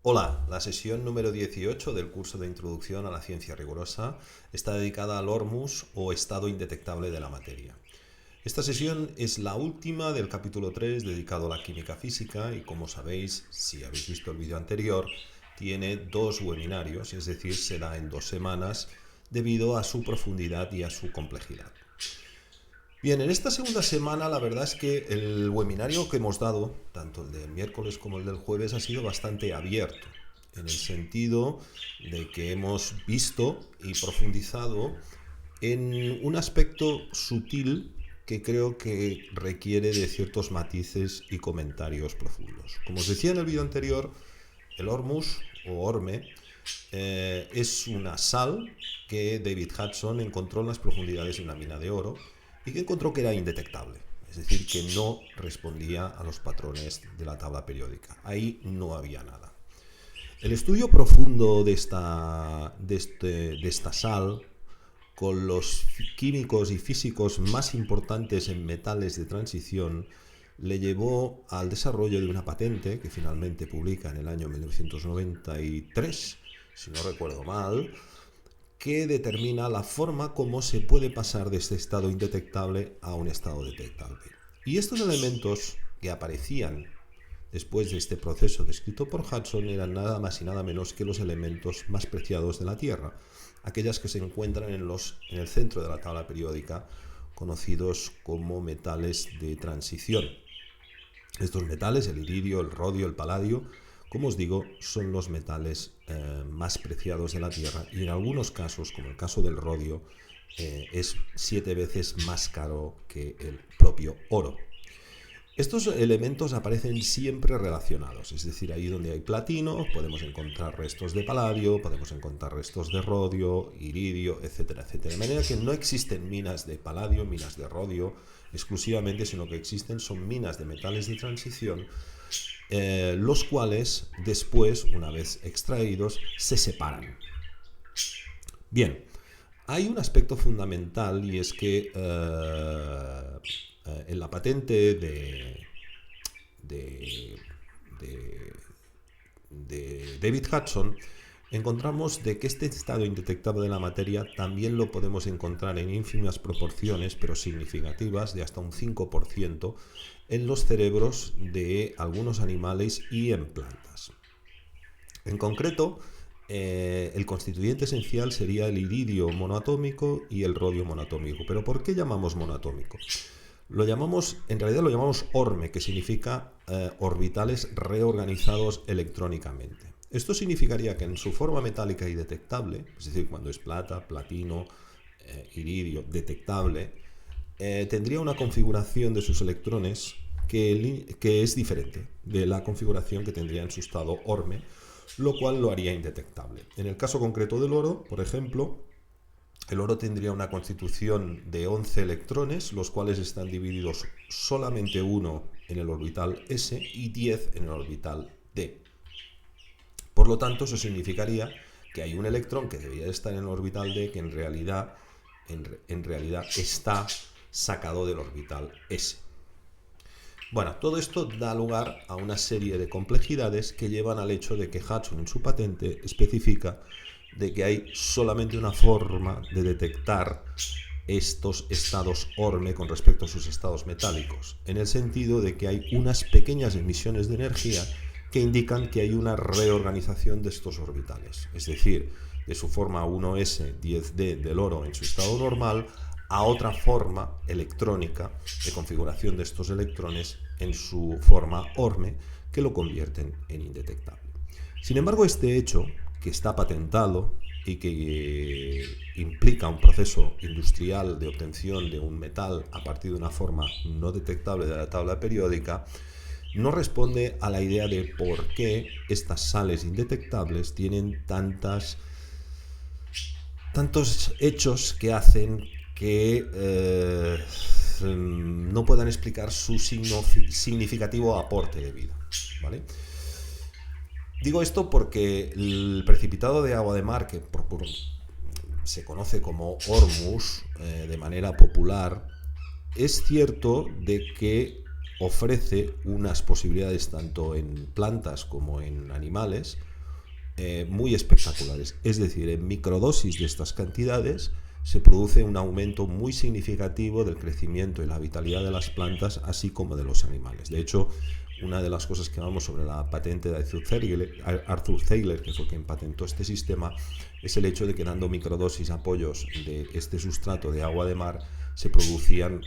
Hola, la sesión número 18 del curso de Introducción a la Ciencia Rigurosa está dedicada al hormus o estado indetectable de la materia. Esta sesión es la última del capítulo 3 dedicado a la química física y, como sabéis, si habéis visto el vídeo anterior, tiene dos webinarios, es decir, será en 2 semanas debido a su profundidad y a su complejidad. Bien, en esta segunda semana la verdad es que el webinario que hemos dado, tanto el del miércoles como el del jueves, ha sido bastante abierto, en el sentido de que hemos visto y profundizado en un aspecto sutil que creo que requiere de ciertos matices y comentarios profundos. Como os decía en el vídeo anterior, el hormus o orme es una sal que David Hudson encontró en las profundidades de una mina de oro y que encontró que era indetectable, es decir, que no respondía a los patrones de la tabla periódica. Ahí no había nada. El estudio profundo de esta sal con los químicos y físicos más importantes en metales de transición le llevó al desarrollo de una patente que finalmente publica en el año 1993, si no recuerdo mal, que determina la forma como se puede pasar de este estado indetectable a un estado detectable. Y estos elementos que aparecían después de este proceso descrito por Hudson eran nada más y nada menos que los elementos más preciados de la Tierra, aquellas que se encuentran en el centro de la tabla periódica, conocidos como metales de transición. Estos metales, el iridio, el rodio, el paladio, como os digo, son los metales más preciados de la Tierra y en algunos casos, como el caso del rodio, es 7 veces más caro que el propio oro. Estos elementos aparecen siempre relacionados, es decir, ahí donde hay platino podemos encontrar restos de paladio, podemos encontrar restos de rodio, iridio, etcétera, etcétera. De manera que no existen minas de paladio, minas de rodio exclusivamente, sino que existen son minas de metales de transición, los cuales después, una vez extraídos, se separan. Bien, hay un aspecto fundamental y es que en la patente de, de, de David Hudson encontramos de que este estado indetectable de la materia también lo podemos encontrar en ínfimas proporciones, pero significativas, de hasta un 5% en los cerebros de algunos animales y en plantas. En concreto, el constituyente esencial sería el iridio monoatómico y el rodio monoatómico. ¿Pero por qué llamamos monoatómico? En realidad lo llamamos orme, que significa orbitales reorganizados electrónicamente. Esto significaría que en su forma metálica y detectable, es decir, cuando es plata, platino, iridio, detectable, tendría una configuración de sus electrones que es diferente de la configuración que tendría en su estado orme, lo cual lo haría indetectable. En el caso concreto del oro, por ejemplo, el oro tendría una constitución de 11 electrones, los cuales están divididos solamente uno en el orbital S y 10 en el orbital D. Por lo tanto, eso significaría que hay un electrón que debería estar en el orbital D que en realidad está sacado del orbital S. Bueno, todo esto da lugar a una serie de complejidades que llevan al hecho de que Hudson en su patente especifica de que hay solamente una forma de detectar estos estados orme con respecto a sus estados metálicos, en el sentido de que hay unas pequeñas emisiones de energía que indican que hay una reorganización de estos orbitales, es decir, de su forma 1s 10d del oro en su estado normal a otra forma electrónica de configuración de estos electrones en su forma orme que lo convierten en indetectable. Sin embargo, este hecho, que está patentado y que implica un proceso industrial de obtención de un metal a partir de una forma no detectable de la tabla periódica, no responde a la idea de por qué estas sales indetectables tienen tantos hechos que hacen que no puedan explicar su significativo aporte de vida, ¿vale? Digo esto porque el precipitado de agua de mar, que se conoce como hormus de manera popular, es cierto de que ofrece unas posibilidades tanto en plantas como en animales muy espectaculares. Es decir, en microdosis de estas cantidades se produce un aumento muy significativo del crecimiento y la vitalidad de las plantas, así como de los animales. De hecho, una de las cosas que vamos sobre la patente de Arthur Thaler, que fue quien patentó este sistema, es el hecho de que dando microdosis a pollos de este sustrato de agua de mar se producían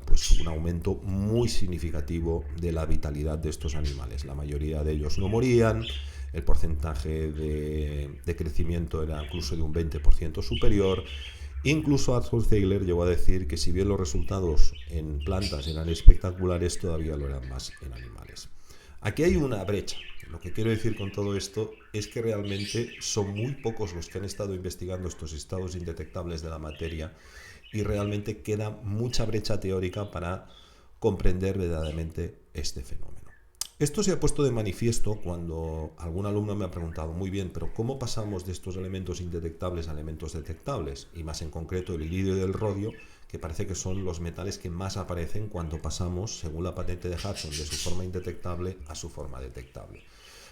pues un aumento muy significativo de la vitalidad de estos animales. La mayoría de ellos no morían, el porcentaje de crecimiento era incluso de un 20% superior. Incluso Arthur Thaler llegó a decir que si bien los resultados en plantas eran espectaculares, todavía lo eran más en animales. Aquí hay una brecha. Lo que quiero decir con todo esto es que realmente son muy pocos los que han estado investigando estos estados indetectables de la materia y realmente queda mucha brecha teórica para comprender verdaderamente este fenómeno. Esto se ha puesto de manifiesto cuando algún alumno me ha preguntado, muy bien, pero ¿cómo pasamos de estos elementos indetectables a elementos detectables? Y más en concreto el iridio y el rodio, que parece que son los metales que más aparecen cuando pasamos, según la patente de Hudson, de su forma indetectable a su forma detectable.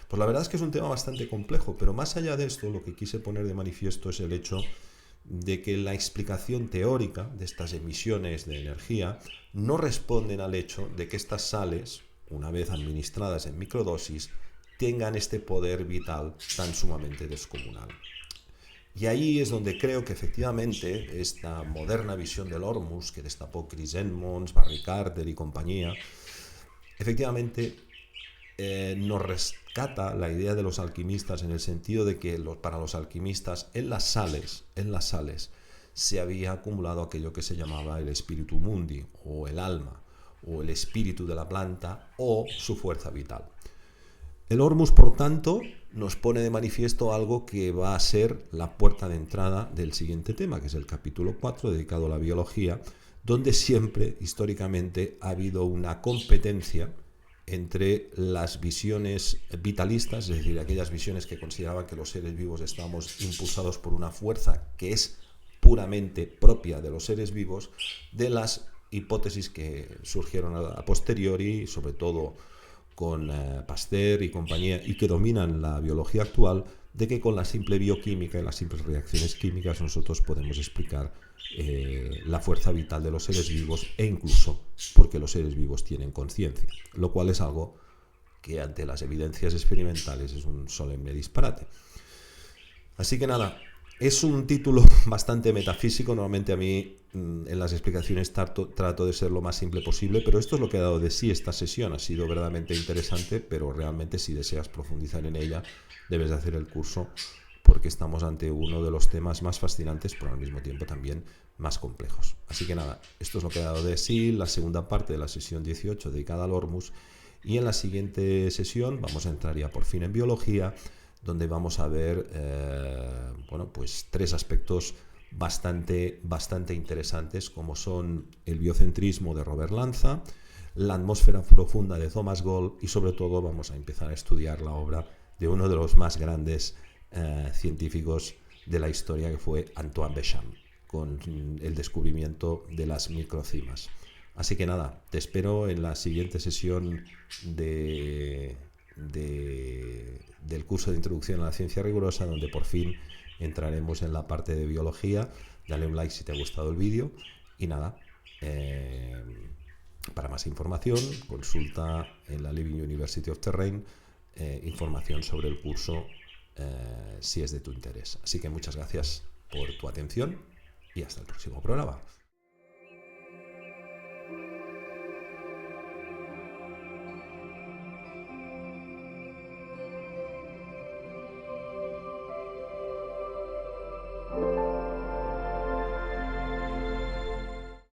Pues la verdad es que es un tema bastante complejo, pero más allá de esto, lo que quise poner de manifiesto es el hecho de que la explicación teórica de estas emisiones de energía no responden al hecho de que estas sales, una vez administradas en microdosis, tengan este poder vital tan sumamente descomunal. Y ahí es donde creo que efectivamente esta moderna visión del hormus que destapó Chris Edmonds, Barry Carter y compañía, efectivamente nos rescata la idea de los alquimistas en el sentido de que para los alquimistas en las sales se había acumulado aquello que se llamaba el spiritu mundi, o el alma, o el espíritu de la planta, o su fuerza vital. El hormus, por tanto, nos pone de manifiesto algo que va a ser la puerta de entrada del siguiente tema, que es el capítulo 4, dedicado a la biología, donde siempre, históricamente, ha habido una competencia entre las visiones vitalistas, es decir, aquellas visiones que consideraban que los seres vivos estábamos impulsados por una fuerza que es puramente propia de los seres vivos, de las hipótesis que surgieron a posteriori, sobre todo con Pasteur y compañía, y que dominan la biología actual, de que con la simple bioquímica y las simples reacciones químicas nosotros podemos explicar la fuerza vital de los seres vivos, e incluso porque los seres vivos tienen conciencia, lo cual es algo que ante las evidencias experimentales es un solemne disparate. Así que nada, es un título bastante metafísico. Normalmente a mí en las explicaciones trato de ser lo más simple posible, pero esto es lo que ha dado de sí esta sesión. Ha sido verdaderamente interesante, pero realmente si deseas profundizar en ella debes de hacer el curso, porque estamos ante uno de los temas más fascinantes, pero al mismo tiempo también más complejos. Así que nada, esto es lo que ha dado de sí la segunda parte de la sesión 18 dedicada al hormus, y en la siguiente sesión vamos a entrar ya por fin en biología, donde vamos a ver bueno, pues tres aspectos bastante interesantes, como son el biocentrismo de Robert Lanza, la atmósfera profunda de Thomas Gold, y sobre todo vamos a empezar a estudiar la obra de uno de los más grandes científicos de la historia, que fue Antoine Béchamp, con el descubrimiento de las microcimas. Así que nada, te espero en la siguiente sesión del curso de Introducción a la Ciencia Rigurosa, donde por fin entraremos en la parte de biología. Dale un like si te ha gustado el vídeo, y nada, para más información consulta en la Living University of Terrain información sobre el curso si es de tu interés. Así que muchas gracias por tu atención y hasta el próximo programa.